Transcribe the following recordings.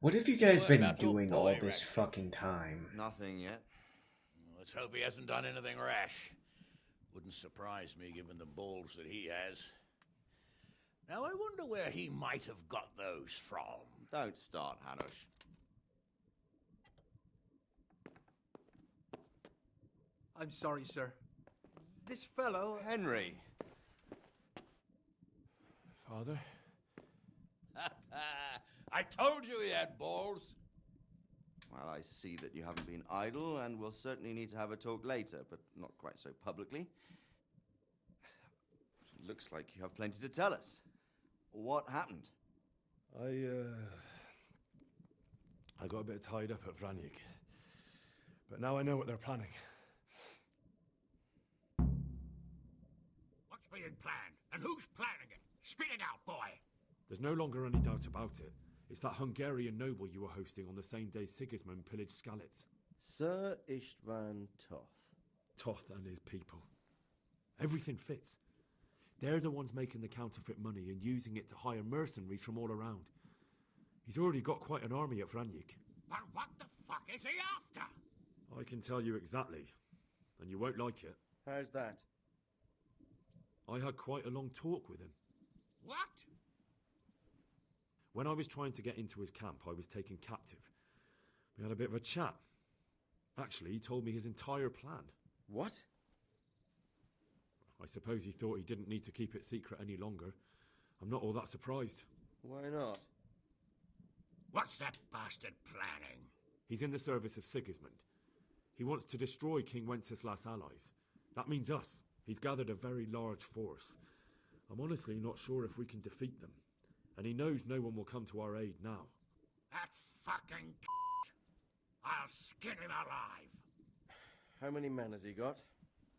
What have you guys What been about your doing all boy, this Ratchet? fucking time? Nothing yet. Let's hope he hasn't done anything rash. Wouldn't surprise me given the balls that he has. Now I wonder where he might have got those from. Don't start, Hanush. I'm sorry, sir. This fellow... Henry! Father? I told you he had balls. Well, I see that you haven't been idle, and we'll certainly need to have a talk later, but not quite so publicly. Looks like you have plenty to tell us. What happened? I got a bit tied up at Vranyik. But now I know what they're planning. What's being planned? And who's planning it? Spit it out, boy. There's no longer any doubt about it. It's that Hungarian noble you were hosting on the same day Sigismund pillaged Skalitz. Sir Istvan Toth. Toth and his people. Everything fits. They're the ones making the counterfeit money and using it to hire mercenaries from all around. He's already got quite an army at Vranyik. But what the fuck is he after? I can tell you exactly, and you won't like it. How's that? I had quite a long talk with him. What? When I was trying to get into his camp, I was taken captive. We had a bit of a chat. Actually, he told me his entire plan. What? I suppose he thought he didn't need to keep it secret any longer. I'm not all that surprised. Why not? What's that bastard planning? He's in the service of Sigismund. He wants to destroy King Wenceslas' allies. That means us. He's gathered a very large force. I'm honestly not sure if we can defeat them. And he knows no one will come to our aid now. That fucking I'll skin him alive. How many men has he got?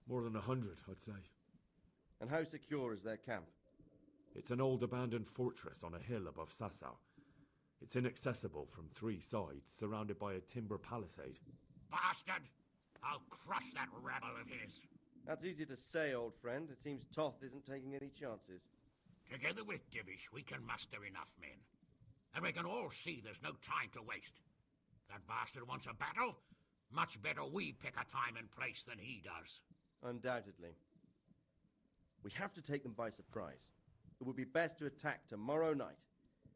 More than 100, I'd say. And how secure is their camp? It's an old abandoned fortress on a hill above Sasau. It's inaccessible from 3 sides, surrounded by a timber palisade. Bastard! I'll crush that rebel of his. That's easy to say, old friend. It seems Toth isn't taking any chances. Together with Divish, we can muster enough men. And we can all see there's no time to waste. That bastard wants a battle. Much better we pick a time and place than he does. Undoubtedly. We have to take them by surprise. It would be best to attack tomorrow night.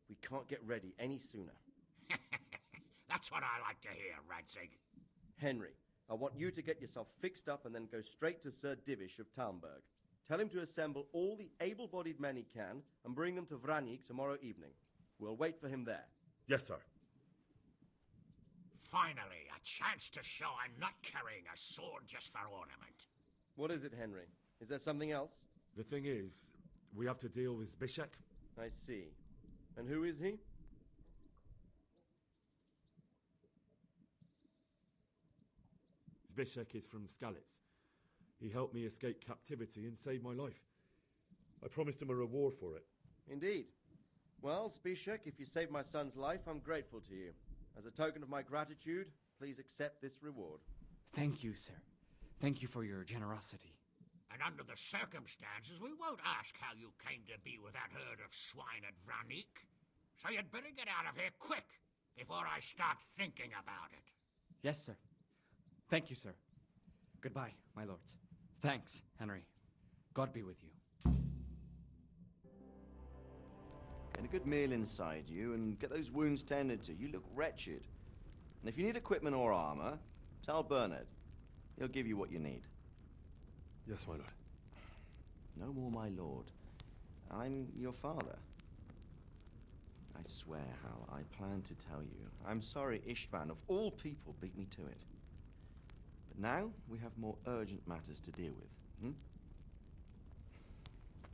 We can't get ready any sooner. That's what I like to hear, Radzig. Henry, I want you to get yourself fixed up and then go straight to Sir Divish of Talmberg. Tell him to assemble all the able-bodied men he can and bring them to Vranyik tomorrow evening. We'll wait for him there. Yes, sir. Finally, a chance to show I'm not carrying a sword just for ornament. What is it, Henry? Is there something else? The thing is, we have to deal with Zbyszek. I see. And who is he? Zbyszek is from Skalitz. He helped me escape captivity and saved my life. I promised him a reward for it. Indeed. Well, Zbyszek, if you saved my son's life, I'm grateful to you. As a token of my gratitude, please accept this reward. Thank you, sir. Thank you for your generosity. And under the circumstances, we won't ask how you came to be with that herd of swine at Vranyik. So you'd better get out of here quick, before I start thinking about it. Yes, sir. Thank you, sir. Goodbye, my lords. Thanks, Henry. God be with you. Get a good meal inside you and get those wounds tended to. You look wretched. And if you need equipment or armor, tell Bernard. He'll give you what you need. Yes, my lord. No more, my lord. I'm your father. I swear, Hal, I plan to tell you. I'm sorry Istvan, of all people, beat me to it. But now we have more urgent matters to deal with.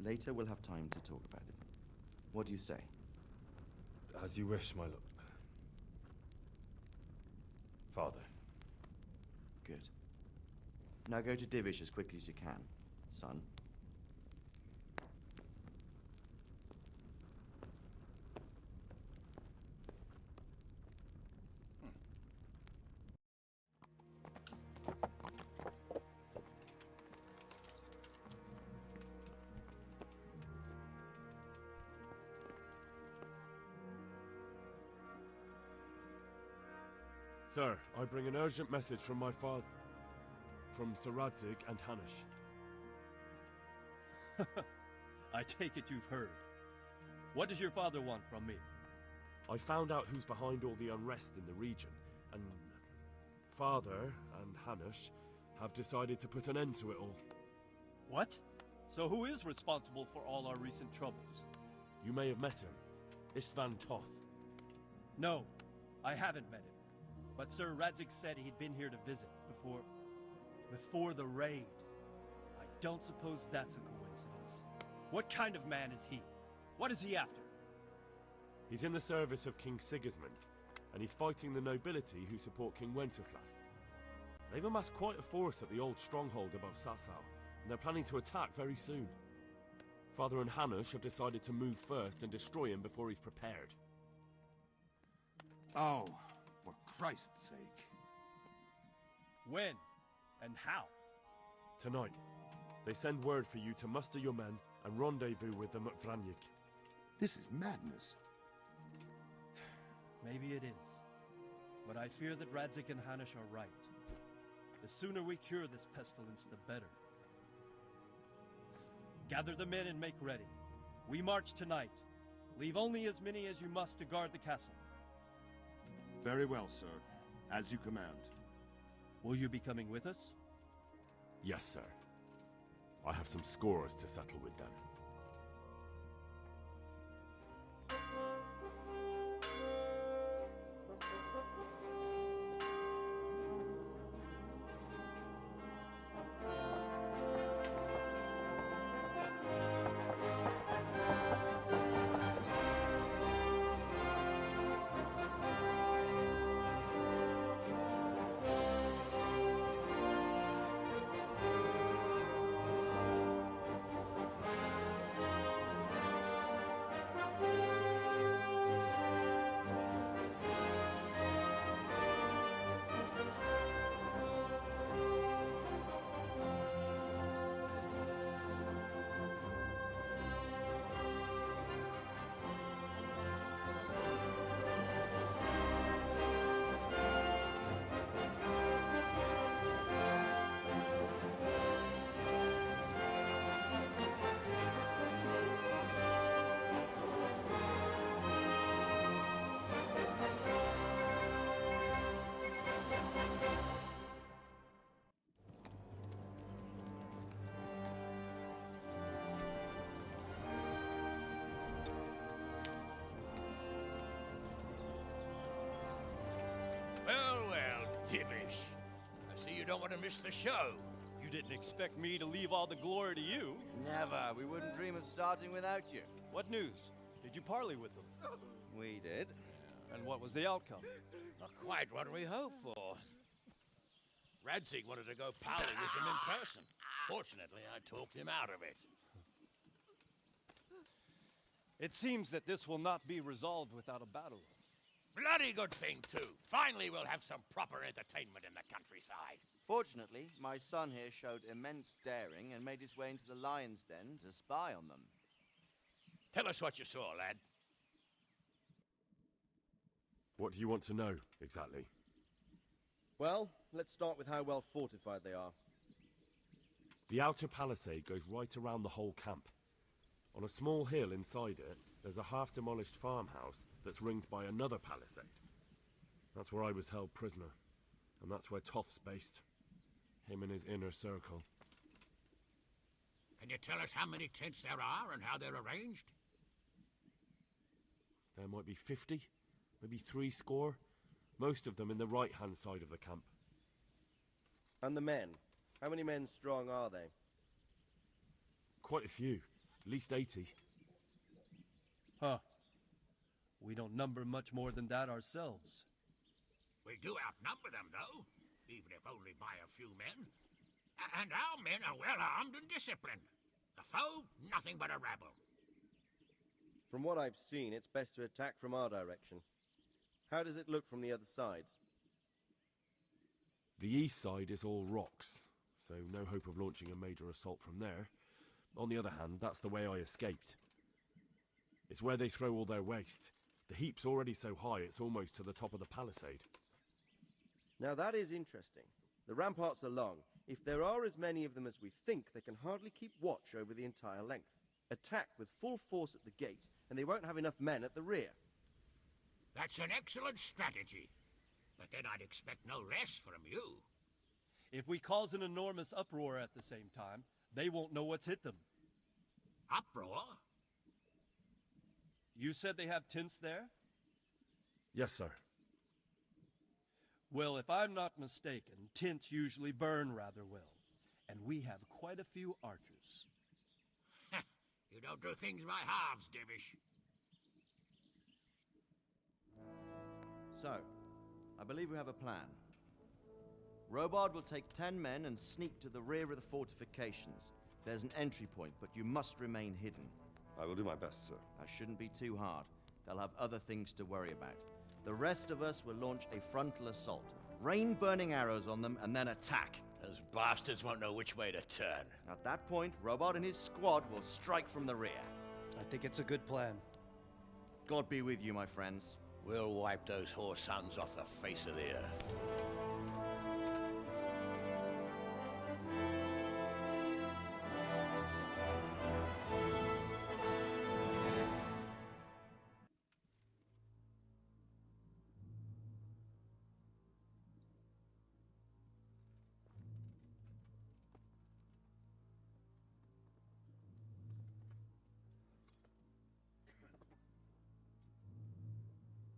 Later we'll have time to talk about it. What do you say? As you wish, my lord. Father. Good. Now go to Divish as quickly as you can, son. Sir, I bring an urgent message from my father, from Sir Radzig and Hanush. I take it you've heard. What does your father want from me? I found out who's behind all the unrest in the region, and Father and Hanush have decided to put an end to it all. What? So who is responsible for all our recent troubles? You may have met him, Istvan Toth. No, I haven't met him. But Sir Radzig said he'd been here to visit before the raid. I don't suppose that's a coincidence. What kind of man is he? What is he after? He's in the service of King Sigismund, and he's fighting the nobility who support King Wenceslas. They've amassed quite a force at the old stronghold above Sasau, and they're planning to attack very soon. Father and Hanush have decided to move first and destroy him before he's prepared. Oh, for Christ's sake. When? And how? Tonight, they send word for you to muster your men and rendezvous with them at Vranyik. This is madness. Maybe it is. But I fear that Radzig and Hanush are right. The sooner we cure this pestilence, the better. Gather the men and make ready. We march tonight. Leave only as many as you must to guard the castle. Very well, sir. As you command. Will you be coming with us? Yes, sir. I have some scores to settle with them. Well, Divish. I see you don't want to miss the show. You didn't expect me to leave all the glory to you. Never. We wouldn't dream of starting without you. What news? Did you parley with them? We did. And what was the outcome? Not quite what we hoped for. Radzig wanted to go parley with him in person. Fortunately, I talked him out of it. It seems that this will not be resolved without a battle. Bloody good thing, too. Finally, we'll have some proper entertainment in the countryside. Fortunately, my son here showed immense daring and made his way into the lion's den to spy on them. Tell us what you saw, lad. What do you want to know, exactly? Well, let's start with how well fortified they are. The outer palisade goes right around the whole camp. On a small hill inside it, there's a half-demolished farmhouse that's ringed by another palisade. That's where I was held prisoner, and that's where Toth's based. Him and his inner circle. Can you tell us how many tents there are and how they're arranged? There might be 50, maybe 300, most of them in the right-hand side of the camp. And the men? How many men strong are they? Quite a few, at least 80. Huh. We don't number much more than that ourselves. We do outnumber them, though, even if only by a few men. And our men are well armed and disciplined. The foe, nothing but a rabble. From what I've seen, it's best to attack from our direction. How does it look from the other sides? The east side is all rocks, so no hope of launching a major assault from there. On the other hand, that's the way I escaped. It's where they throw all their waste. The heap's already so high it's almost to the top of the palisade. Now that is interesting. The ramparts are long. If there are as many of them as we think, they can hardly keep watch over the entire length. Attack with full force at the gate, and they won't have enough men at the rear. That's an excellent strategy. But then I'd expect no less from you. If we cause an enormous uproar at the same time, they won't know what's hit them. Uproar? You said they have tents there? Yes, sir. Well, if I'm not mistaken, tents usually burn rather well. And we have quite a few archers. You don't do things by halves, Divish. So, I believe we have a plan. Robard will take 10 men and sneak to the rear of the fortifications. There's an entry point, but you must remain hidden. I will do my best, sir. That shouldn't be too hard. They'll have other things to worry about. The rest of us will launch a frontal assault. Rain burning arrows on them and then attack. Those bastards won't know which way to turn. At that point, Robard and his squad will strike from the rear. I think it's a good plan. God be with you, my friends. We'll wipe those whore sons off the face of the earth.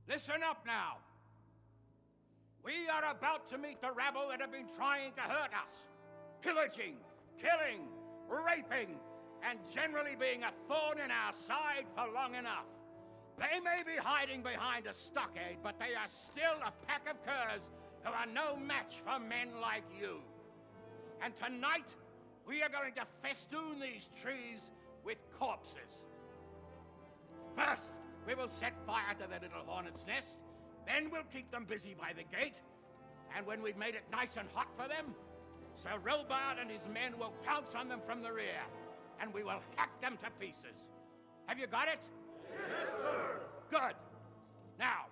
Listen up now. We are about to meet the rabble that have been trying to hurt us. Pillaging, killing, raping, and generally being a thorn in our side for long enough. They may be hiding behind a stockade, but they are still a pack of curs who are no match for men like you. And tonight, we are going to festoon these trees with corpses. First, we will set fire to their little hornet's nest. Then we'll keep them busy by the gate. And when we've made it nice and hot for them, Sir Robard and his men will pounce on them from the rear. And we will hack them to pieces. Have you got it? Yes, sir! Good. Now,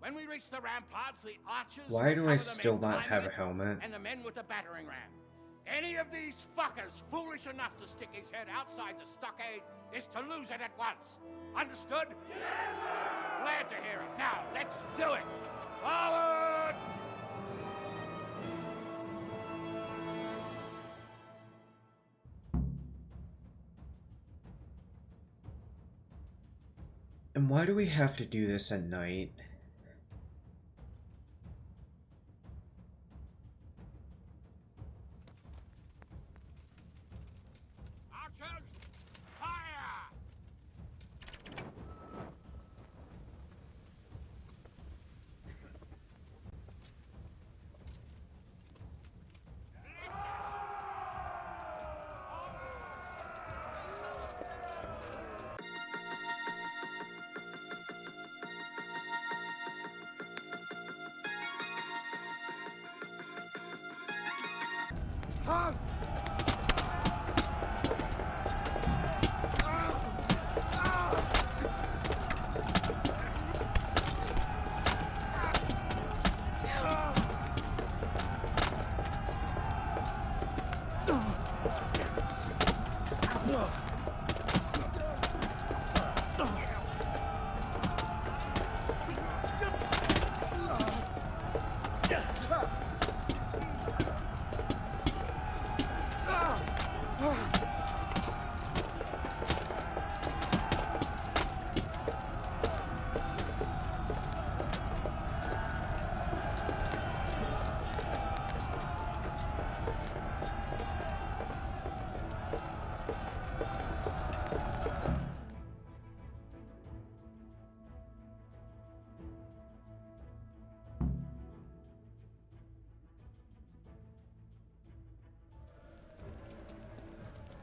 when we reach the ramparts, the archers... Why do will I cover the still men not have a climbing helmet? and the men with the battering ram. Any of these fuckers foolish enough to stick his head outside the stockade is to lose it at once. Understood? Yes, sir! Glad to hear it. Now, let's do it! Forward! And why do we have to do this at night? Archers, fire!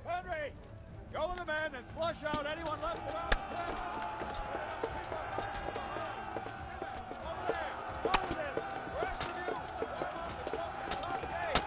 Henry, go with the men and flush out anyone left around the tents. Over there, go with it. The rest of you, form up and go to the front gate.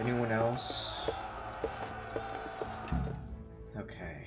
Anyone else? Okay.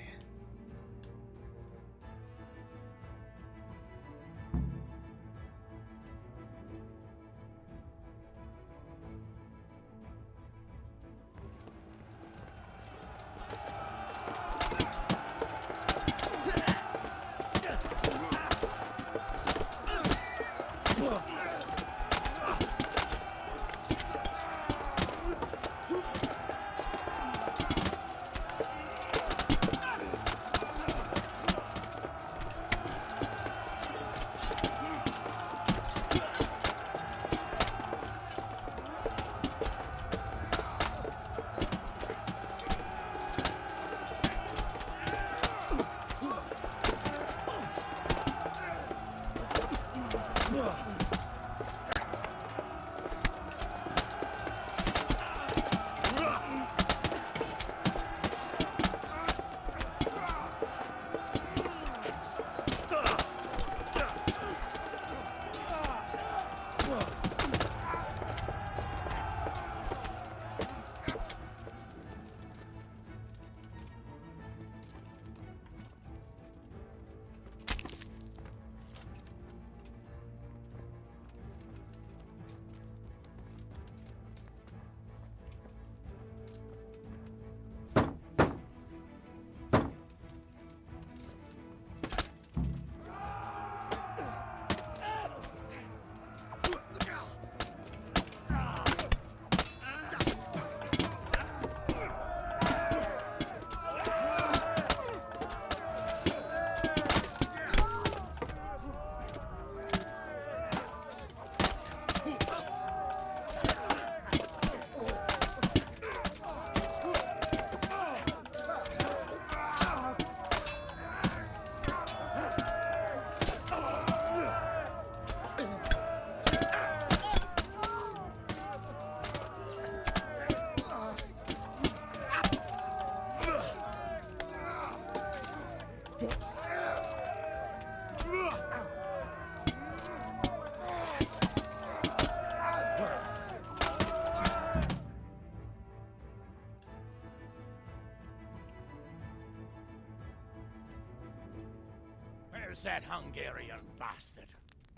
Where's that Hungarian bastard?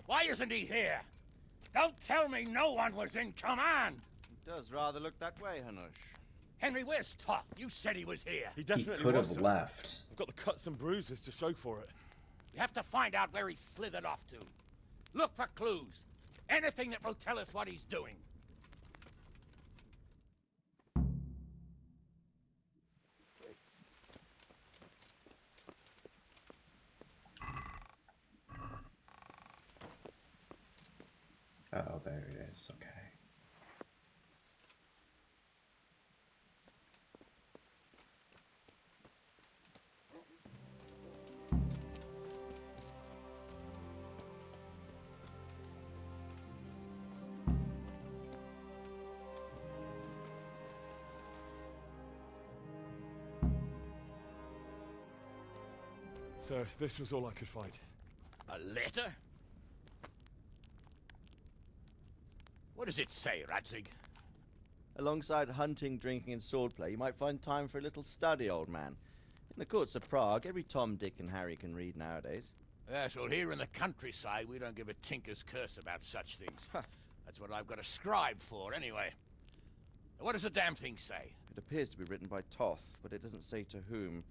Why isn't he here? Don't tell me no one was in command! It does rather look that way, Hanush. Henry, where's Toth? You said he was here. He He definitely could was, have sir. left. I've got the cuts and bruises to show for it. You have to find out where he slithered off to. Look for clues. Anything that will tell us what he's doing. Oh, there it is. Okay. Sir, this was all I could find. A letter? What does it say, Radzig? Alongside hunting, drinking, and swordplay, you might find time for a little study, old man. In the courts of Prague, every Tom, Dick, and Harry can read nowadays. Yes, well, here in the countryside, we don't give a tinker's curse about such things. That's what I've got a scribe for, anyway. What does the damn thing say? It appears to be written by Toth, but it doesn't say to whom.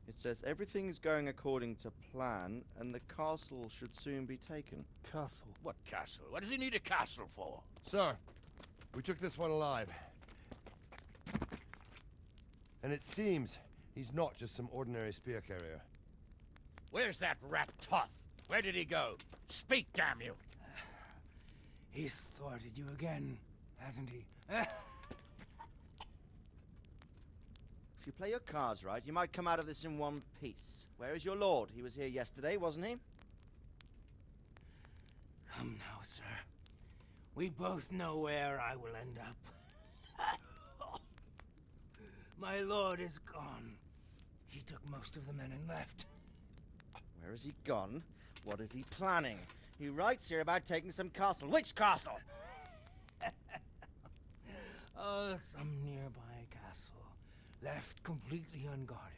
It says everything is going according to plan, and the castle should soon be taken. Castle? What castle? What does he need a castle for? Sir, we took this one alive. And it seems he's not just some ordinary spear carrier. Where's that rat Toth? Where did he go? Speak, damn you! He's thwarted you again, hasn't he? If you play your cards right, you might come out of this in one piece. Where is your lord? He was here yesterday, wasn't he? Come now, sir. We both know where I will end up. My lord is gone. He took most of the men and left. Where has he gone? What is he planning? He writes here about taking some castle. Which castle? Oh, some nearby castle, left completely unguarded.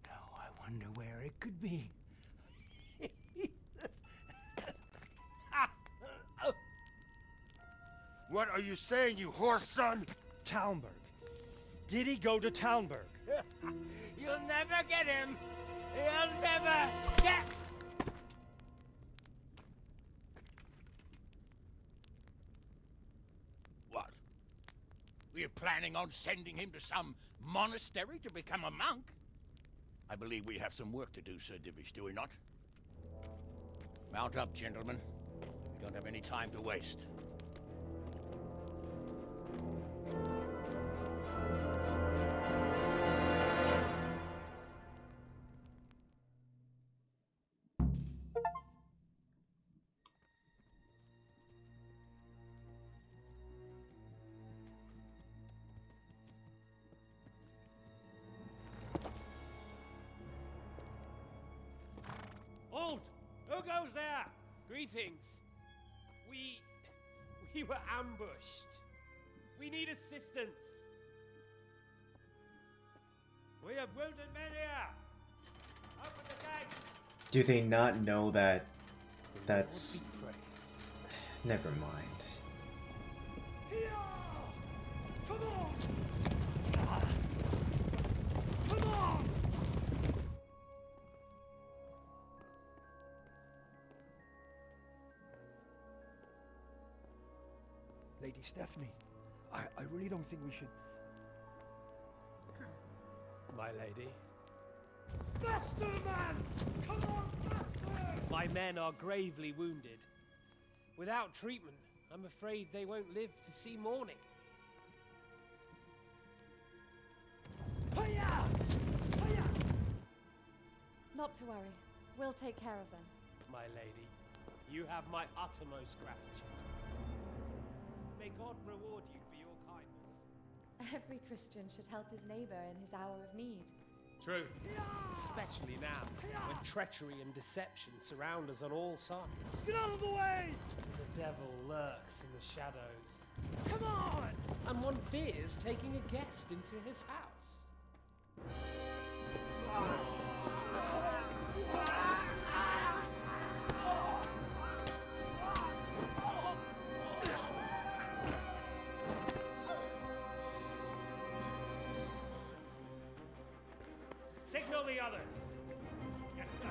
Now I wonder where it could be. What are you saying, you horse son? Talmberg. Did he go to Talmberg? You'll never get him! You'll never get... What? We're planning on sending him to some monastery to become a monk? I believe we have some work to do, Sir Divish, do we not? Mount up, gentlemen. We don't have any time to waste. Halt! Who goes there? Greetings. We were ambushed. We need assistance. We have wounded men here. Open the gate. Do they not know that that's... Never mind. Here! Come on! Come on! Lady Stephanie, I really don't think we should... My lady. Faster, man! Come on, faster! My men are gravely wounded. Without treatment, I'm afraid they won't live to see morning. Hiya! Hiya! Not to worry. We'll take care of them. My lady, you have my uttermost gratitude. May God reward you for your kindness. Every Christian should help his neighbor in his hour of need. True. Especially now, when treachery and deception surround us on all sides. Get out of the way! The devil lurks in the shadows. Come on! And one fears taking a guest into his house. Signal the others. Yes, sir.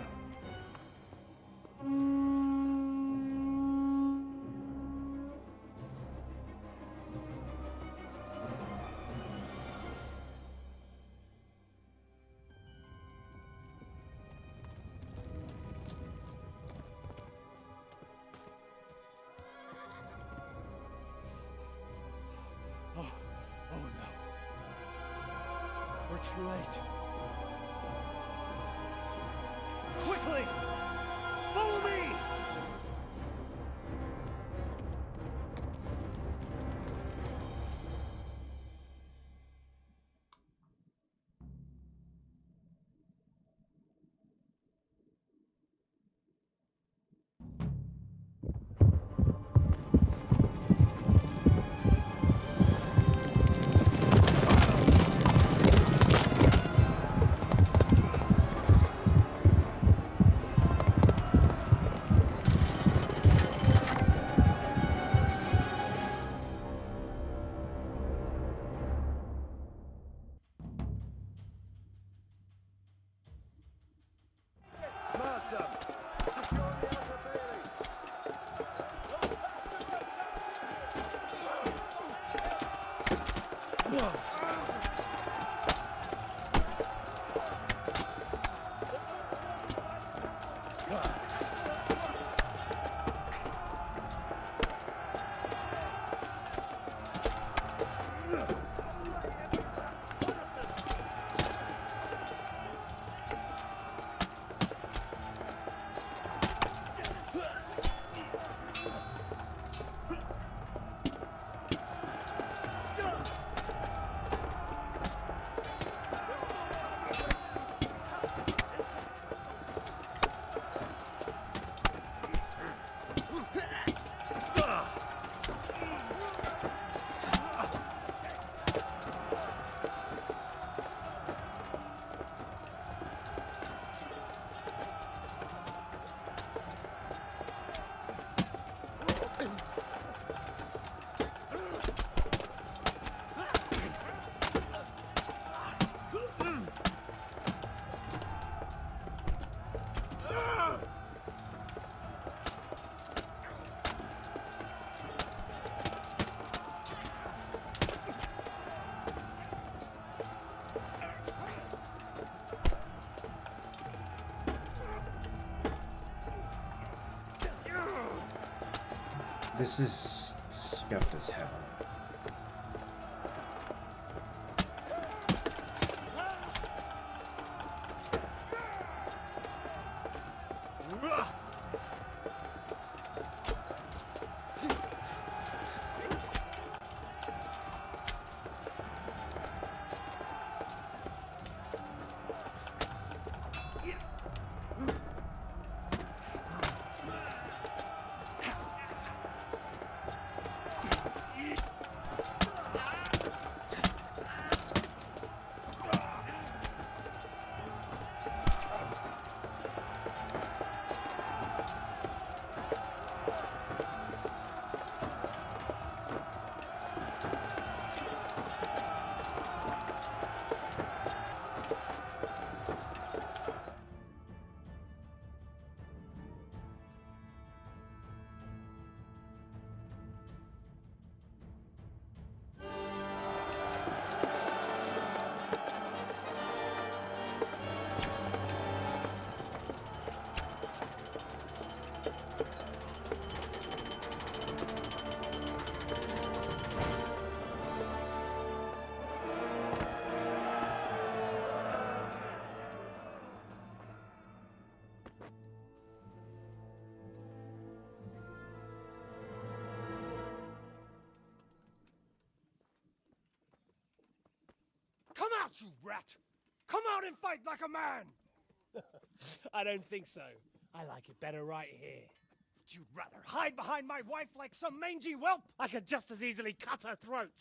Oh no. We're too late. Quickly! Follow me! This is scuffed as hell. Come out, you rat! Come out and fight like a man! I don't think so. I like it better right here. But you'd rather hide behind my wife like some mangy whelp? I could just as easily cut her throat.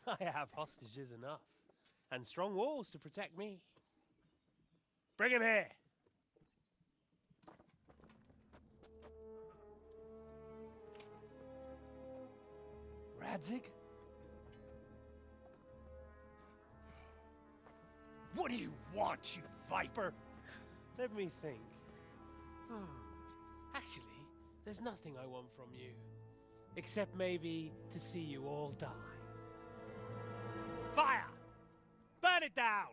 I have hostages enough, and strong walls to protect me. Bring him here! Radzig? What do you want, you viper? Let me think. Actually, there's nothing I want from you. Except maybe to see you all die. Fire! Burn it down!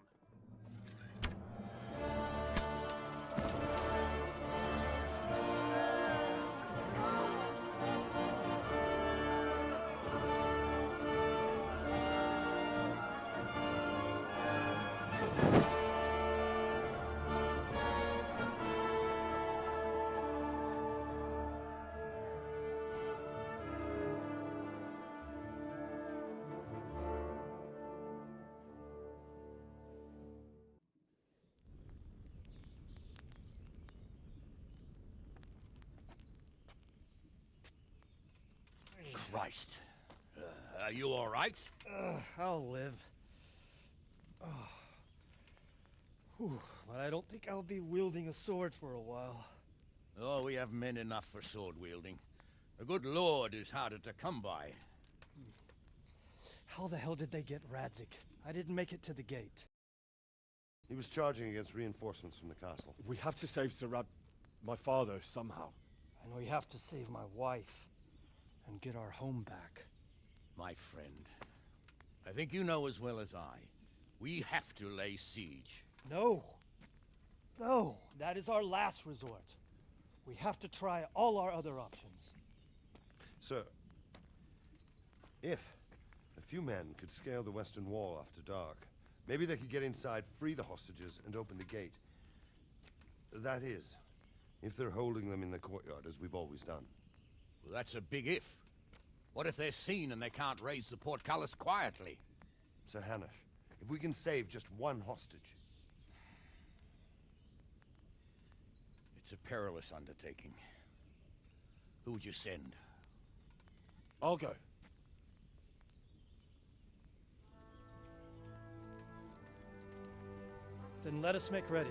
Christ. Are you all right? I'll live. Whew, but I don't think I'll be wielding a sword for a while. Oh, we have men enough for sword wielding. The good Lord is harder to come by. How the hell did they get Radzig? I didn't make it to the gate. He was charging against reinforcements from the castle. We have to save my father, somehow. And we have to save my wife. And get our home back. My friend, I think you know as well as I. We have to lay siege. No. No, that is our last resort. We have to try all our other options. Sir, if a few men could scale the western wall after dark, maybe they could get inside, free the hostages, and open the gate. That is, if they're holding them in the courtyard, as we've always done. Well, that's a big if. What if they're seen and they can't raise the portcullis quietly? Sir Hanush, if we can save just one hostage. It's a perilous undertaking. Who would you send? I'll go. Then let us make ready.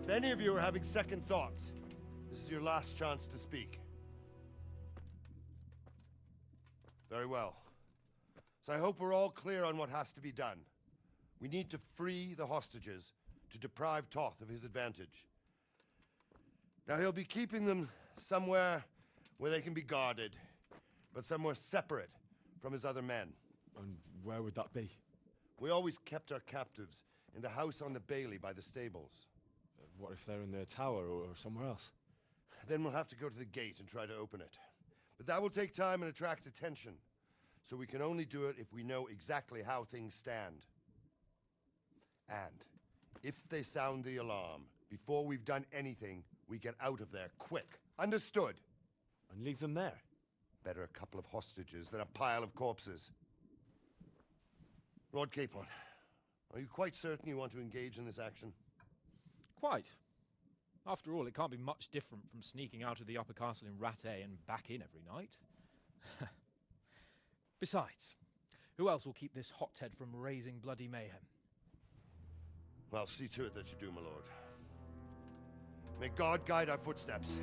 If any of you are having second thoughts, this is your last chance to speak. Very well. So I hope we're all clear on what has to be done. We need to free the hostages to deprive Toth of his advantage. Now he'll be keeping them somewhere where they can be guarded, but somewhere separate from his other men. And where would that be? We always kept our captives in the house on the bailey by the stables. What if they're in the tower or somewhere else? Then we'll have to go to the gate and try to open it. But that will take time and attract attention. So we can only do it if we know exactly how things stand. And if they sound the alarm, before we've done anything, we get out of there quick. Understood? And leave them there? Better a couple of hostages than a pile of corpses. Lord Capon, are you quite certain you want to engage in this action? Quite. After all, it can't be much different from sneaking out of the upper castle in Rattay and back in every night. Besides, who else will keep this hothead from raising bloody mayhem? Well, see to it that you do, my lord. May God guide our footsteps.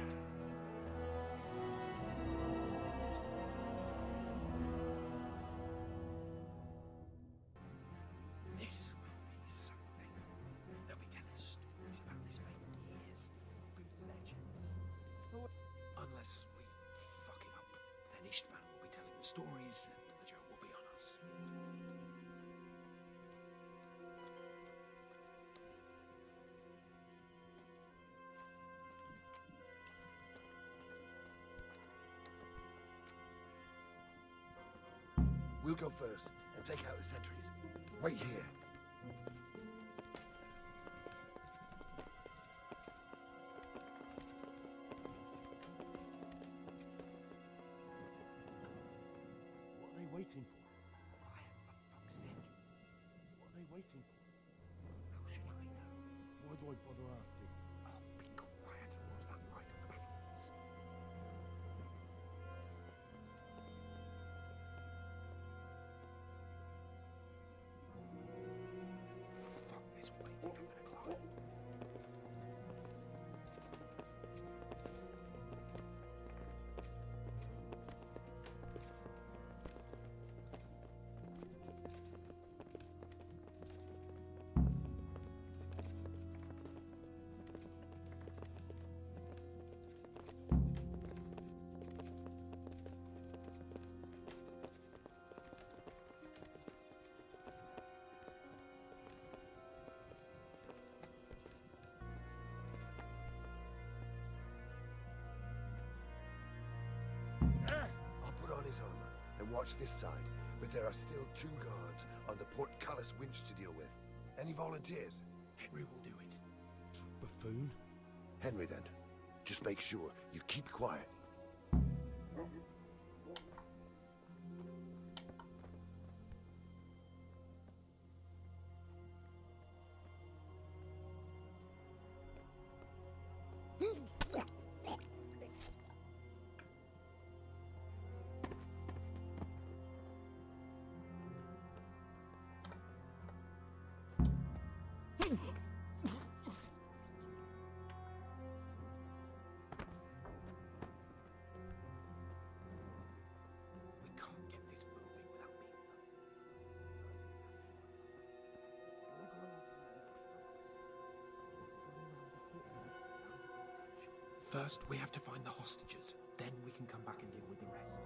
This will be something. They'll be telling stories about this for years. It'll be legends. Unless we fuck it up, then Istvan will be telling the stories and the joke will be on us. We'll go first and take out the sentries. Wait here. What are they waiting for? Quiet, for fuck's sake. What are they waiting for? How should I know? Why do I bother asking? Oh, be quiet. What was that light on the battlements? Fuck this waiting. I'm gonna climb. I'll put on his armor and watch this side, but there are still 2 guards on the portcullis winch to deal with. Any volunteers? Henry will do it. Buffoon? Henry, then. Just make sure you keep quiet. We can't get this moving without being noticed. First, we have to find the hostages. Then we can come back and deal with the rest.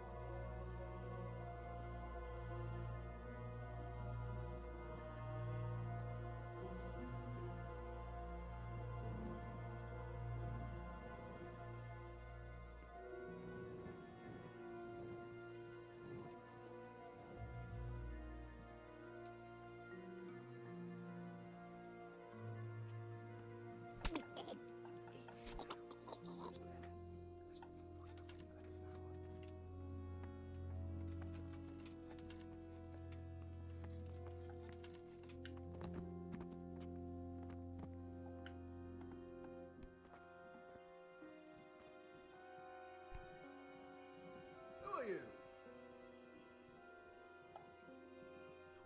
Who are you?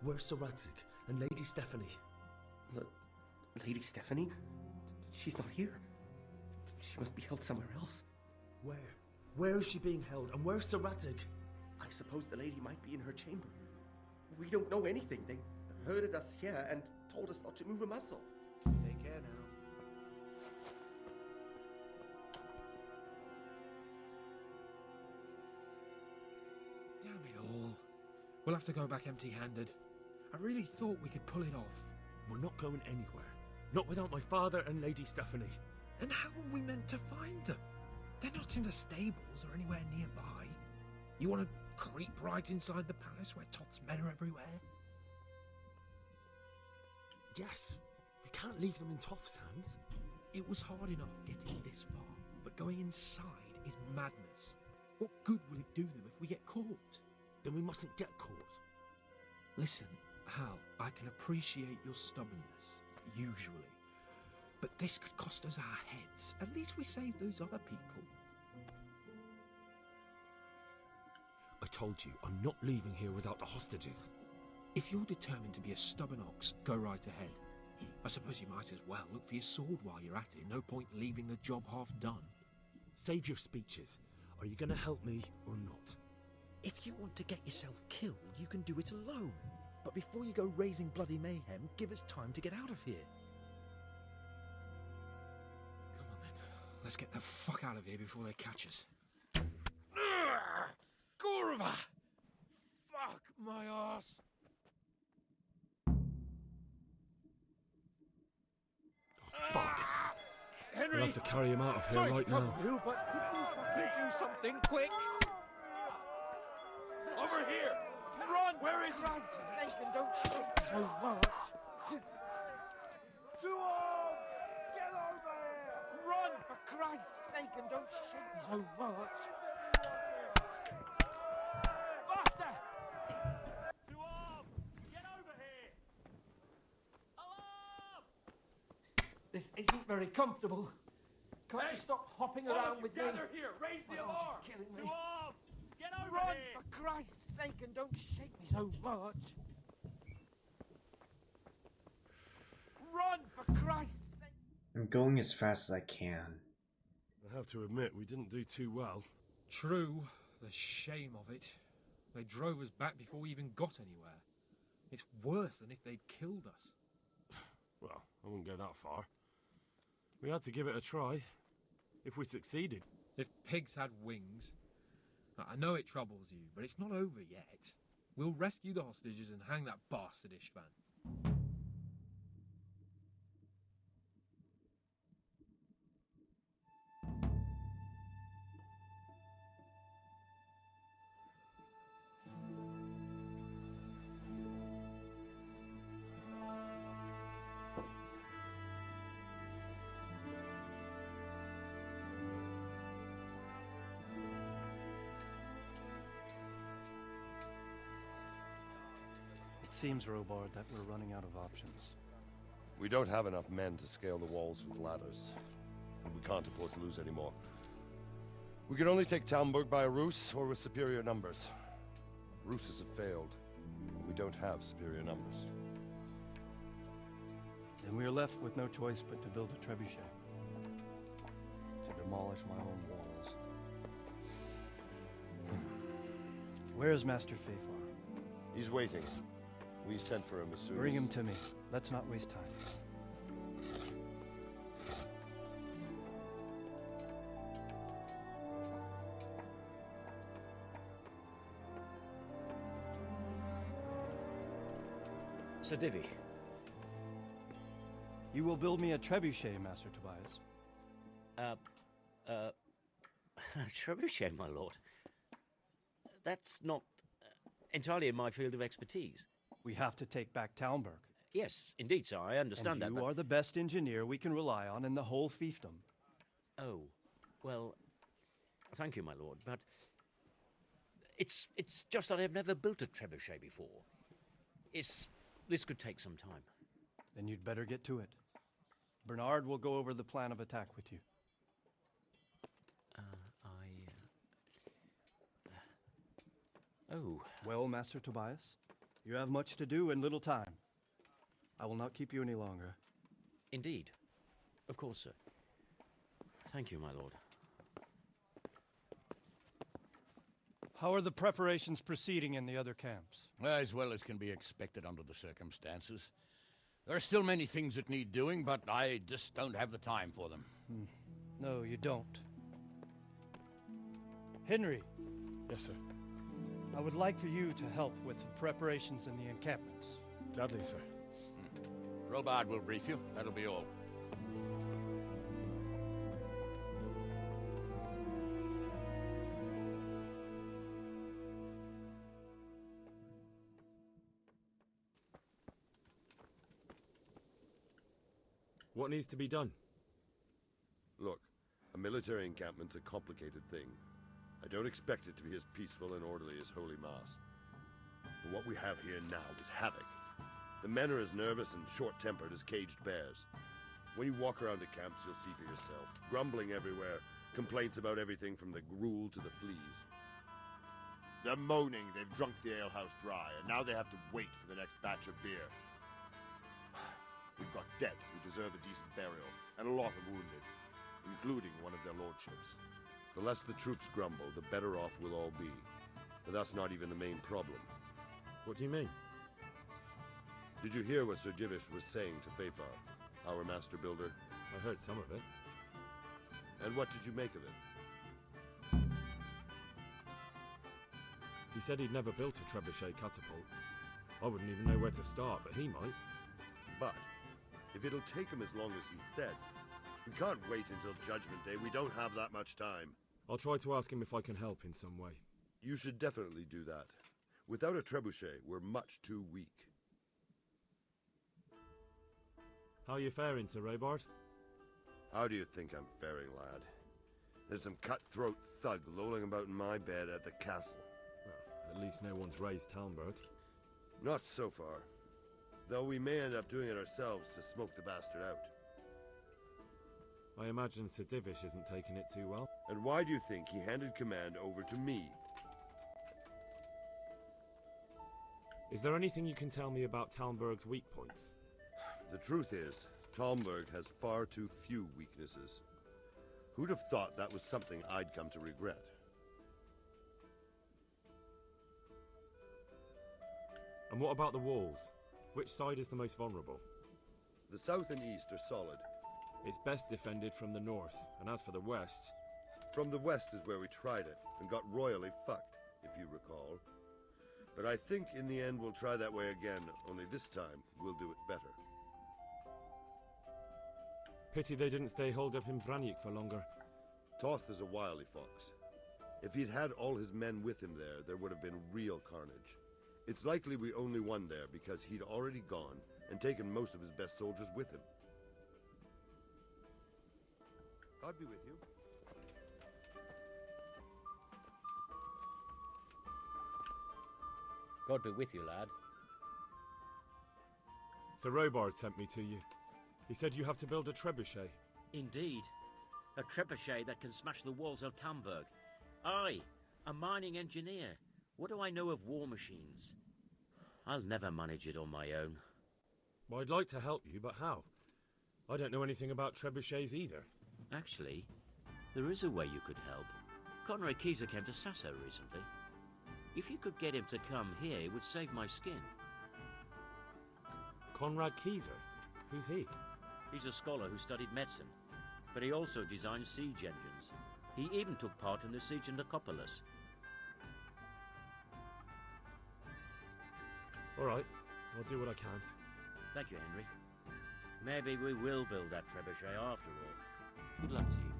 Where's Sir Radzik and Lady Stephanie? Lady Stephanie? She's not here. She must be held somewhere else. Where? Where is she being held? And where's Sir Radzik? I suppose the lady might be in her chamber. We don't know anything. They herded us here and told us not to move a muscle. Take care now. We'll have to go back empty-handed. I really thought we could pull it off. We're not going anywhere. Not without my father and Lady Stephanie. And how are we meant to find them? They're not in the stables or anywhere nearby. You want to creep right inside the palace where Toth's men are everywhere? Yes. We can't leave them in Toth's hands. It was hard enough getting this far, but going inside is madness. What good will it do them if we get caught? Then we mustn't get caught. Listen, Hal, I can appreciate your stubbornness, usually. But this could cost us our heads. At least we saved those other people. I told you, I'm not leaving here without the hostages. If you're determined to be a stubborn ox, go right ahead. I suppose you might as well look for your sword while you're at it. No point leaving the job half done. Save your speeches. Are you going to help me or not? If you want to get yourself killed, you can do it alone. But before you go raising bloody mayhem, give us time to get out of here. Come on then. Let's get the fuck out of here before they catch us. Gorva! Fuck my ass! Fuck! Henry! We'll have to carry him out of here Sorry right to trouble now. you, but could you fucking do something quick? Over here! Run! Where is... Christ's sake, and don't shoot so much. Two arms! Get over here! Run, for Christ's sake, and don't shake so much. Faster! Two arms! Get over here! Alarm! This isn't very comfortable. Can't you stop hopping around with me? Gather here! Raise the My arms alarm! are killing me. Two arms! Get over Run, here! for Christ's sake, and don't shake me so much. Run, for Christ's sake! I'm going as fast as I can. I have to admit, we didn't do too well. True. The shame of it. They drove us back before we even got anywhere. It's worse than if they'd killed us. Well, I wouldn't go that far. We had to give it a try. If we succeeded. If pigs had wings... I know it troubles you, but it's not over yet. We'll rescue the hostages and hang that bastard Ishvan. It seems, Robard, that we're running out of options. We don't have enough men to scale the walls with ladders. And we can't afford to lose any more. We can only take Talmberg by a ruse or with superior numbers. Ruses have failed. And we don't have superior numbers. Then we are left with no choice but to build a trebuchet. To demolish my own walls. Where's Master Fafar? He's waiting. We sent for him as soon as... Bring him to me. Let's not waste time. Sir Divish. You will build me a trebuchet, Master Tobias. Trebuchet, my lord. That's not entirely in my field of expertise. We have to take back Talmberg. Yes, indeed, sir. I understand that. You are the best engineer we can rely on in the whole fiefdom. Oh, well, thank you, my lord, but it's just that I've never built a trebuchet before. This could take some time. Then you'd better get to it. Bernard will go over the plan of attack with you. Oh. Well, Master Tobias, you have much to do and little time. I will not keep you any longer. Indeed. Of course, sir. Thank you, my lord. How are the preparations proceeding in the other camps? As well as can be expected under the circumstances. There are still many things that need doing, but I just don't have the time for them. No, you don't. Henry. Yes, sir. I would like for you to help with the preparations in the encampments. Gladly, sir. Robard will brief you. That'll be all. What needs to be done? Look, a military encampment's a complicated thing. I don't expect it to be as peaceful and orderly as Holy Mass. But what we have here now is havoc. The men are as nervous and short-tempered as caged bears. When you walk around the camps, you'll see for yourself. Grumbling everywhere, complaints about everything from the gruel to the fleas. They're moaning they've drunk the alehouse dry, and now they have to wait for the next batch of beer. We've got dead who deserve a decent burial, and a lot of wounded, including one of their lordships. The less the troops grumble, the better off we'll all be. But that's not even the main problem. What do you mean? Did you hear what Sir Divish was saying to Fafar, our master builder? I heard some of it. And what did you make of it? He said he'd never built a trebuchet catapult. I wouldn't even know where to start, but he might. But if it'll take him as long as he said, we can't wait until Judgment Day. We don't have that much time. I'll try to ask him if I can help in some way. You should definitely do that. Without a trebuchet, we're much too weak. How are you faring, Sir Robard? How do you think I'm faring, lad? There's some cutthroat thug lolling about in my bed at the castle. Well, at least no one's raised Talmberg. Not so far. Though we may end up doing it ourselves to smoke the bastard out. I imagine Sir Divish isn't taking it too well. And why do you think he handed command over to me? Is there anything you can tell me about Talmberg's weak points? The truth is, Talmberg has far too few weaknesses. Who'd have thought that was something I'd come to regret? And what about the walls? Which side is the most vulnerable? The south and east are solid. It's best defended from the north, and as for the west... From the west is where we tried it, and got royally fucked, if you recall. But I think in the end we'll try that way again, only this time we'll do it better. Pity they didn't stay holed up in Vranyk for longer. Toth is a wily fox. If he'd had all his men with him there would have been real carnage. It's likely we only won there because he'd already gone and taken most of his best soldiers with him. God be with you. God be with you, lad. Sir Robard sent me to you. He said you have to build a trebuchet. Indeed. A trebuchet that can smash the walls of Talmberg. I, a mining engineer. What do I know of war machines? I'll never manage it on my own. Well, I'd like to help you, but how? I don't know anything about trebuchets either. Actually, there is a way you could help. Conrad Keyser came to Sasso recently. If you could get him to come here, it would save my skin. Conrad Keyser? Who's he? He's a scholar who studied medicine, but he also designed siege engines. He even took part in the siege of Nicopolis. All right, I'll do what I can. Thank you, Henry. Maybe we will build that trebuchet after all. Good luck to you.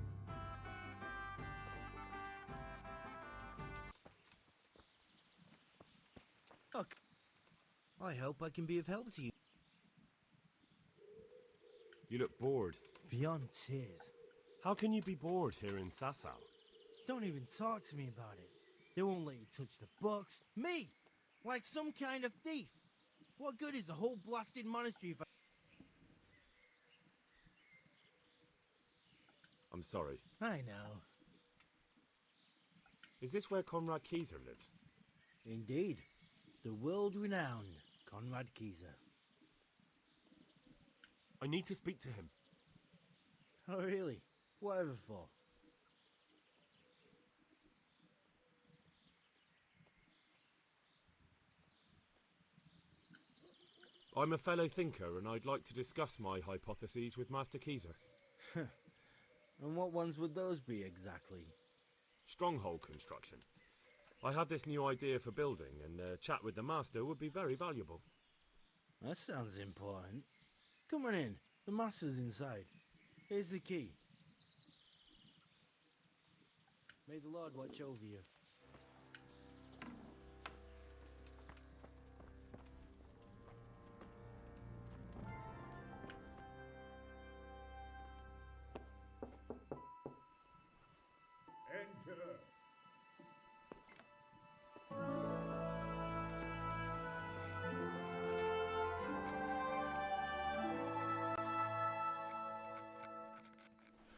Look, I hope I can be of help to you. You look bored. Beyond tears. How can you be bored here in Sasau? Don't even talk to me about it. They won't let you touch the books. Me! Like some kind of thief. What good is the whole blasted monastery if I'm sorry. I know. Is this where Conrad Keyser lives? Indeed. The world-renowned Conrad Keyser. I need to speak to him. Oh, really? Whatever for? I'm a fellow thinker, and I'd like to discuss my hypotheses with Master Keyser. And what ones would those be, exactly? Stronghold construction. I have this new idea for building, and a chat with the master would be very valuable. That sounds important. Come on in. The master's inside. Here's the key. May the Lord watch over you. Enter.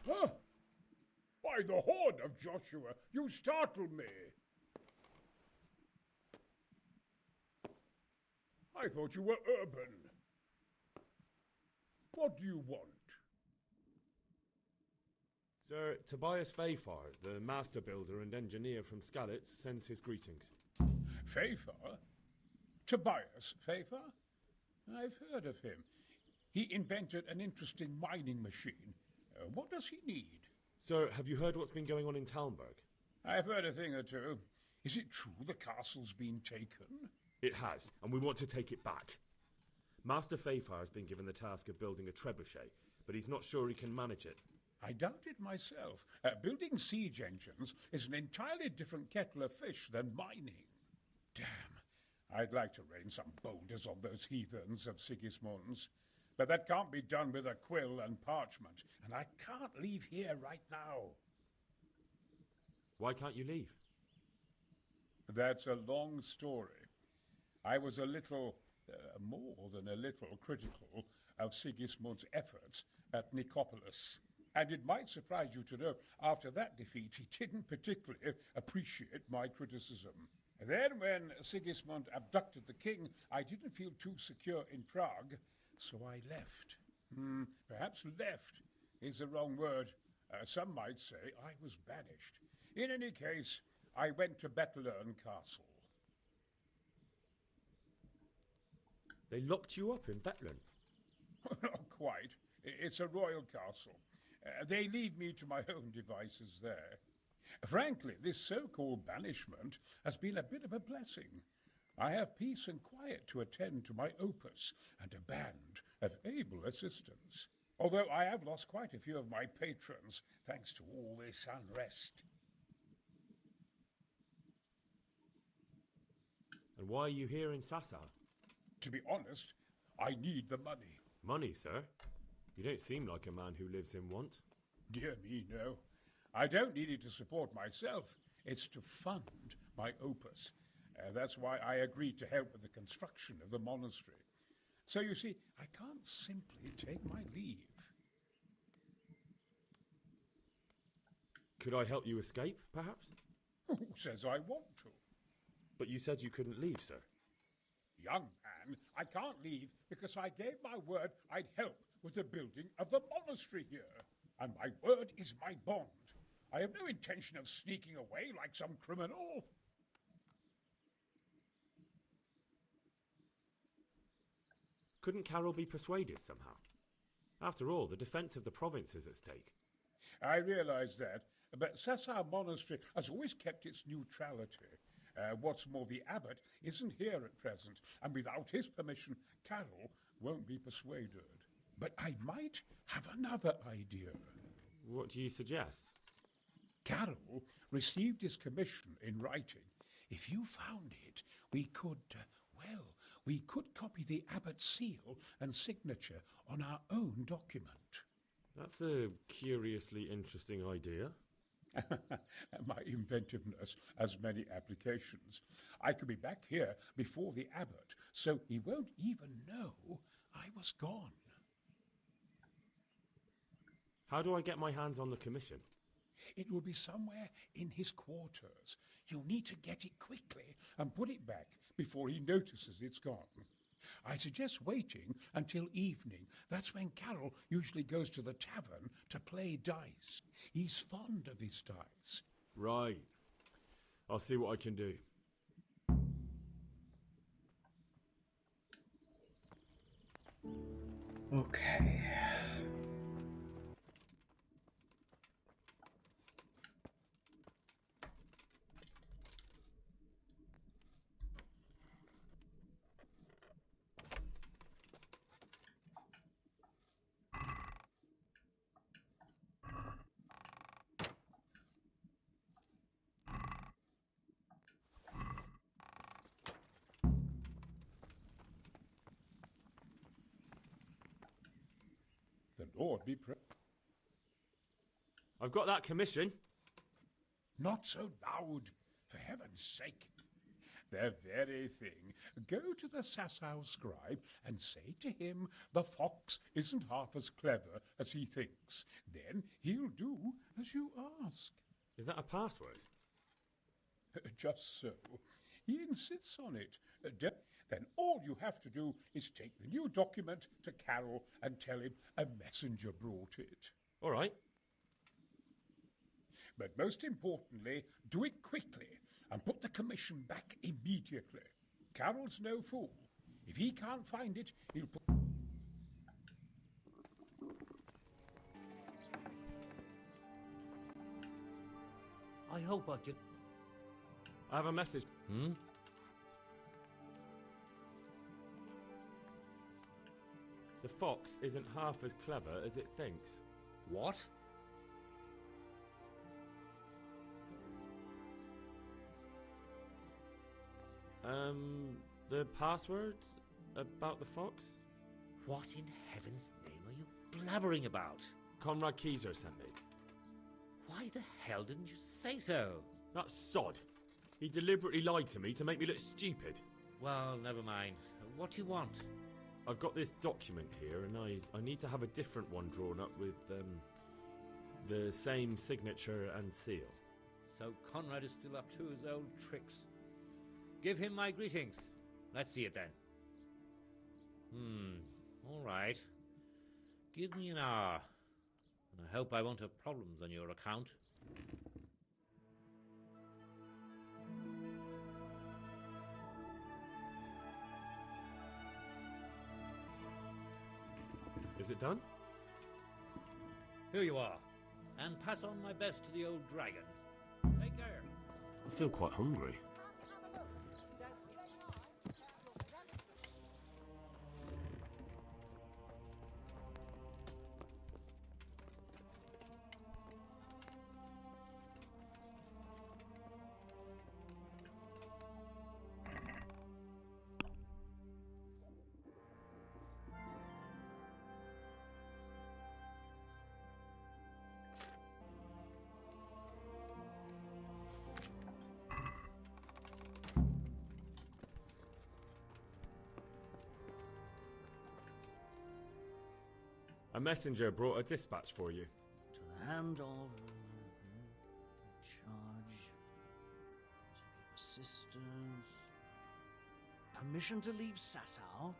Huh? By the horn of Joshua, you startled me. I thought you were urban. What do you want? Sir, Tobias Fayfar, the master builder and engineer from Skalitz, sends his greetings. Fayfar? Tobias Fayfar? I've heard of him. He invented an interesting mining machine. What does he need? Sir, have you heard what's been going on in Talmberg? I've heard a thing or two. Is it true the castle's been taken? It has, and we want to take it back. Master Fayfar has been given the task of building a trebuchet, but he's not sure he can manage it. I doubt it myself. Building siege engines is an entirely different kettle of fish than mining. Damn, I'd like to rain some boulders on those heathens of Sigismund's. But that can't be done with a quill and parchment, and I can't leave here right now. Why can't you leave? That's a long story. I was a little, more than a little, critical of Sigismund's efforts at Nicopolis. And it might surprise you to know, after that defeat, he didn't particularly appreciate my criticism. Then, when Sigismund abducted the king, I didn't feel too secure in Prague, so I left. Perhaps left is the wrong word. Some might say I was banished. In any case, I went to Bettelern Castle. They locked you up in Bettelern? Not quite. It's a royal castle. They leave me to my own devices there. Frankly, this so-called banishment has been a bit of a blessing. I have peace and quiet to attend to my opus and a band of able assistants. Although I have lost quite a few of my patrons thanks to all this unrest. And why are you here in Sassa? To be honest, I need the money. Money, sir? You don't seem like a man who lives in want. Dear me, no. I don't need it to support myself. It's to fund my opus. That's why I agreed to help with the construction of the monastery. So you see, I can't simply take my leave. Could I help you escape, perhaps? Who says I want to? But you said you couldn't leave, sir. Young man, I can't leave because I gave my word I'd help with the building of the monastery here. And my word is my bond. I have no intention of sneaking away like some criminal. Couldn't Carol be persuaded somehow? After all, the defense of the province is at stake. I realize that, but Sassa Monastery has always kept its neutrality. What's more, the abbot isn't here at present, and without his permission, Carol won't be persuaded. But I might have another idea. What do you suggest? Carol received his commission in writing. If you found it, we could copy the abbot's seal and signature on our own document. That's a curiously interesting idea. My inventiveness has many applications. I could be back here before the abbot, so he won't even know I was gone. How do I get my hands on the commission? It will be somewhere in his quarters. You'll need to get it quickly and put it back before he notices it's gone. I suggest waiting until evening. That's when Carol usually goes to the tavern to play dice. He's fond of his dice. Right. I'll see what I can do. Okay. Lord be praised. I've got that commission. Not so loud, for heaven's sake. The very thing. Go to the Sasau scribe and say to him the fox isn't half as clever as he thinks. Then he'll do as you ask. Is that a password? Just so. He insists on it. Then all you have to do is take the new document to Carol and tell him a messenger brought it. All right. But most importantly, do it quickly and put the commission back immediately. Carol's no fool. If he can't find it, he'll put... I hope I could... I have a message. The fox isn't half as clever as it thinks. What? The password about the fox? What in heaven's name are you blabbering about? Conrad Keyser sent me. Why the hell didn't you say so? That sod. He deliberately lied to me to make me look stupid. Well, never mind. What do you want? I've got this document here, and I need to have a different one drawn up with the same signature and seal. So Conrad is still up to his old tricks. Give him my greetings. Let's see it then. All right. Give me an hour. And I hope I won't have problems on your account. Is it done? Here you are. And pass on my best to the old dragon. Take care. I feel quite hungry. A messenger brought a dispatch for you. To the hand of... charge... to give assistance... Permission to leave Sasau?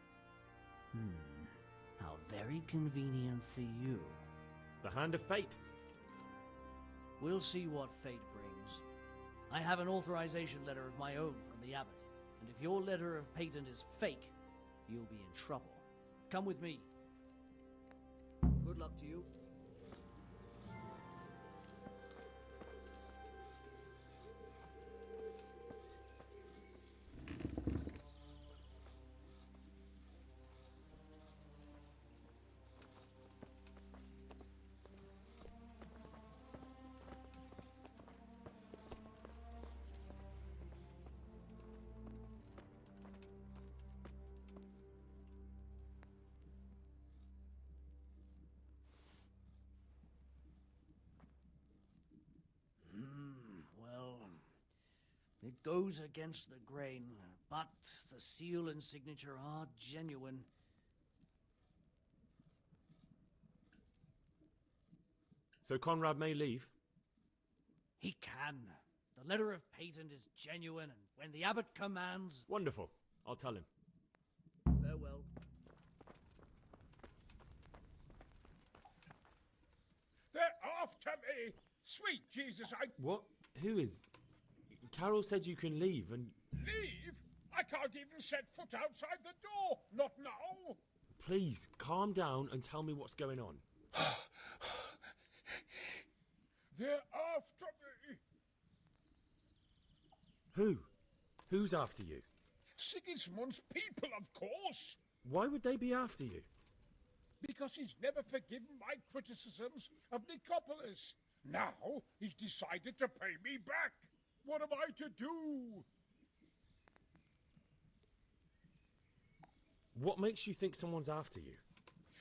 How very convenient for you. The hand of fate. We'll see what fate brings. I have an authorization letter of my own from the abbot, and if your letter of patent is fake, you'll be in trouble. Come with me. Good luck to you. It goes against the grain, but the seal and signature are genuine. So Conrad may leave? He can. The letter of patent is genuine, and when the abbot commands... Wonderful. I'll tell him. Farewell. They're after me! Sweet Jesus, What? Who is... Carol said you can leave and... Leave? I can't even set foot outside the door. Not now. Please, calm down and tell me what's going on. They're after me. Who? Who's after you? Sigismund's people, of course. Why would they be after you? Because he's never forgiven my criticisms of Nicopolis. Now he's decided to pay me back. What am I to do? What makes you think someone's after you?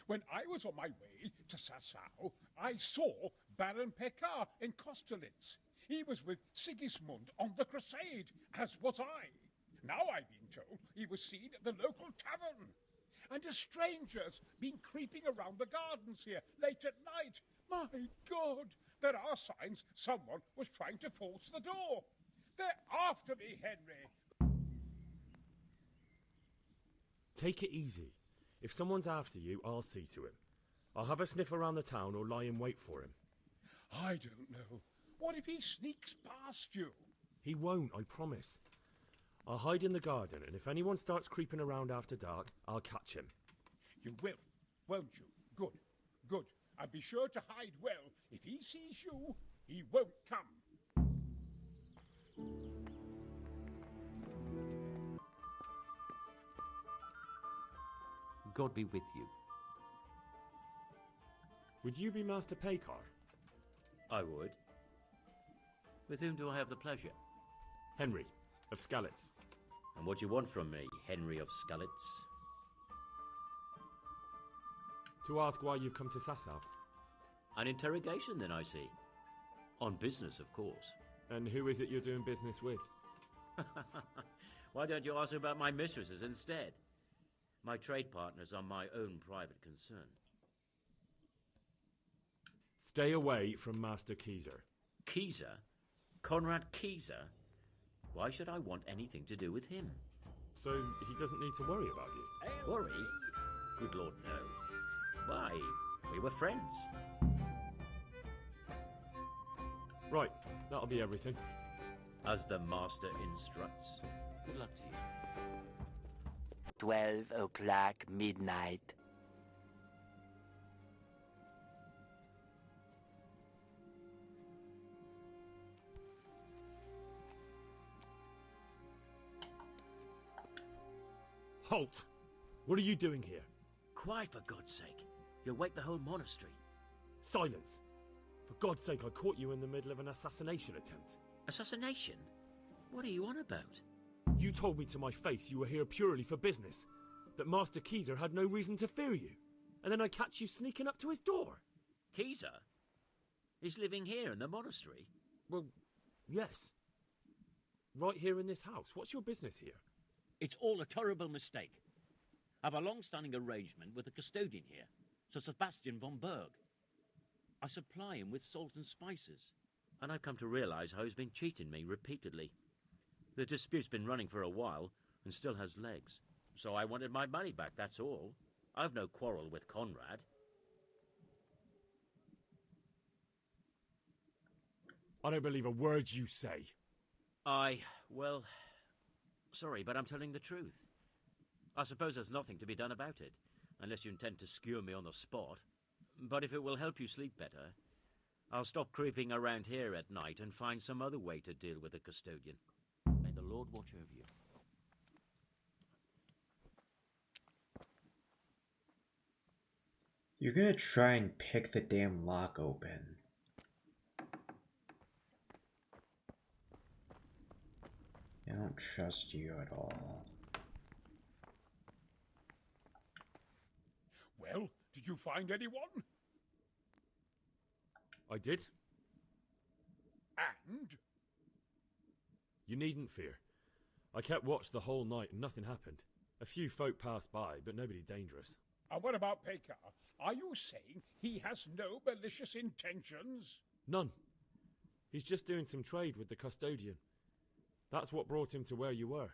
When I was on my way to Sasau, I saw Baron Pekar in Kostelitz. He was with Sigismund on the crusade, as was I. Now I've been told he was seen at the local tavern. And a stranger's been creeping around the gardens here late at night. My God, there are signs someone was trying to force the door. They're after me, Henry. Take it easy. If someone's after you, I'll see to him. I'll have a sniff around the town or lie in wait for him. I don't know. What if he sneaks past you? He won't, I promise. I'll hide in the garden, and if anyone starts creeping around after dark, I'll catch him. You will, won't you? Good, good. And be sure to hide well. If he sees you, he won't come. God be with you. Would you be Master Pekar? I would. With whom do I have the pleasure? Henry, of Skalitz. And what do you want from me, Henry of Skalitz? To ask why you've come to Sasau. An interrogation, then, I see. On business, of course. And who is it you're doing business with? Why don't you ask about my mistresses instead? My trade partners are my own private concern. Stay away from Master Kieser. Kieser? Conrad Kieser? Why should I want anything to do with him? So he doesn't need to worry about you? Worry? Good Lord, no. Why? We were friends. Right, that'll be everything. As the master instructs. Good luck to you. 12 o'clock midnight. Halt! What are you doing here? Quiet, for God's sake. You'll wake the whole monastery. Silence! For God's sake, I caught you in the middle of an assassination attempt. Assassination? What are you on about? You told me to my face you were here purely for business, that Master Kieser had no reason to fear you, and then I catch you sneaking up to his door. Kieser? He's living here in the monastery? Well, yes. Right here in this house. What's your business here? It's all a terrible mistake. I've a long-standing arrangement with the custodian here, Sir Sebastian von Berg. I supply him with salt and spices, and I've come to realize how he's been cheating me repeatedly. The dispute's been running for a while and still has legs. So I wanted my money back, that's all. I've no quarrel with Conrad. I don't believe a word you say. Well, sorry, but I'm telling the truth. I suppose there's nothing to be done about it, unless you intend to skewer me on the spot. But if it will help you sleep better, I'll stop creeping around here at night and find some other way to deal with the custodian. May the Lord watch over you. You're gonna try and pick the damn lock open. I don't trust you at all. Well, did you find anyone? I did. And? You needn't fear. I kept watch the whole night and nothing happened. A few folk passed by, but nobody dangerous. And what about Pekar? Are you saying he has no malicious intentions? None. He's just doing some trade with the custodian. That's what brought him to where you were.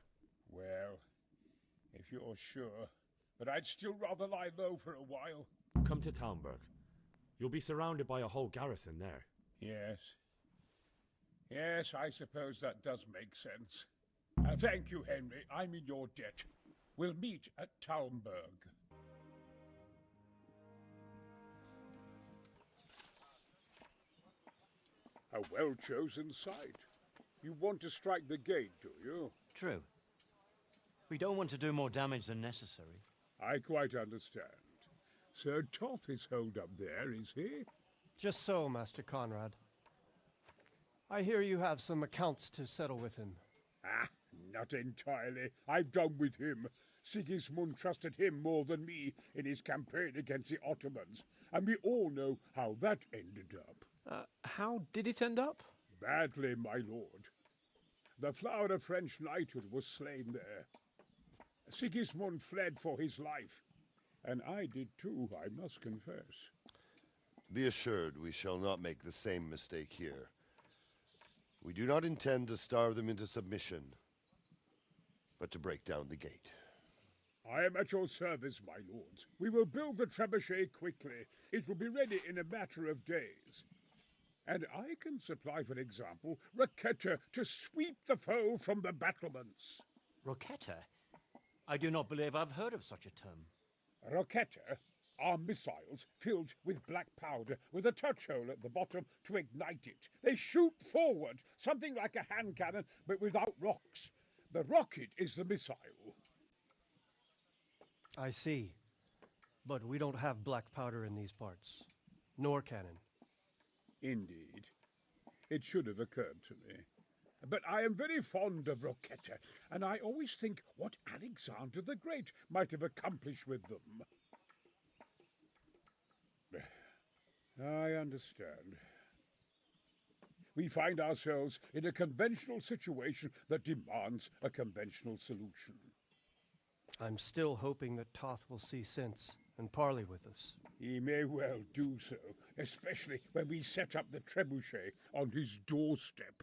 Well, if you're sure. But I'd still rather lie low for a while. Come to Talmberg. You'll be surrounded by a whole garrison there. Yes. Yes, I suppose that does make sense. Thank you, Henry. I'm in your debt. We'll meet at Talmberg. A well-chosen site. You want to strike the gate, do you? True. We don't want to do more damage than necessary. I quite understand. Sir Toth is holed up there, is he? Just so, Master Conrad. I hear you have some accounts to settle with him. Ah, not entirely. I've done with him. Sigismund trusted him more than me in his campaign against the Ottomans, and we all know how that ended up. How did it end up? Badly, my lord. The flower of French knighthood was slain there. Sigismund fled for his life, and I did too, I must confess. Be assured we shall not make the same mistake here. We do not intend to starve them into submission, but to break down the gate. I am at your service, my lords. We will build the trebuchet quickly. It will be ready in a matter of days. And I can supply, for example, Roquetta to sweep the foe from the battlements. Roquetta? I do not believe I've heard of such a term. Roquetta are missiles filled with black powder with a touch hole at the bottom to ignite it. They shoot forward, something like a hand cannon, but without rocks. The rocket is the missile. I see. But we don't have black powder in these parts. Nor cannon. Indeed. It should have occurred to me. But I am very fond of Roquetta, and I always think what Alexander the Great might have accomplished with them. I understand. We find ourselves in a conventional situation that demands a conventional solution. I'm still hoping that Toth will see sense and parley with us. He may well do so, especially when we set up the trebuchet on his doorstep.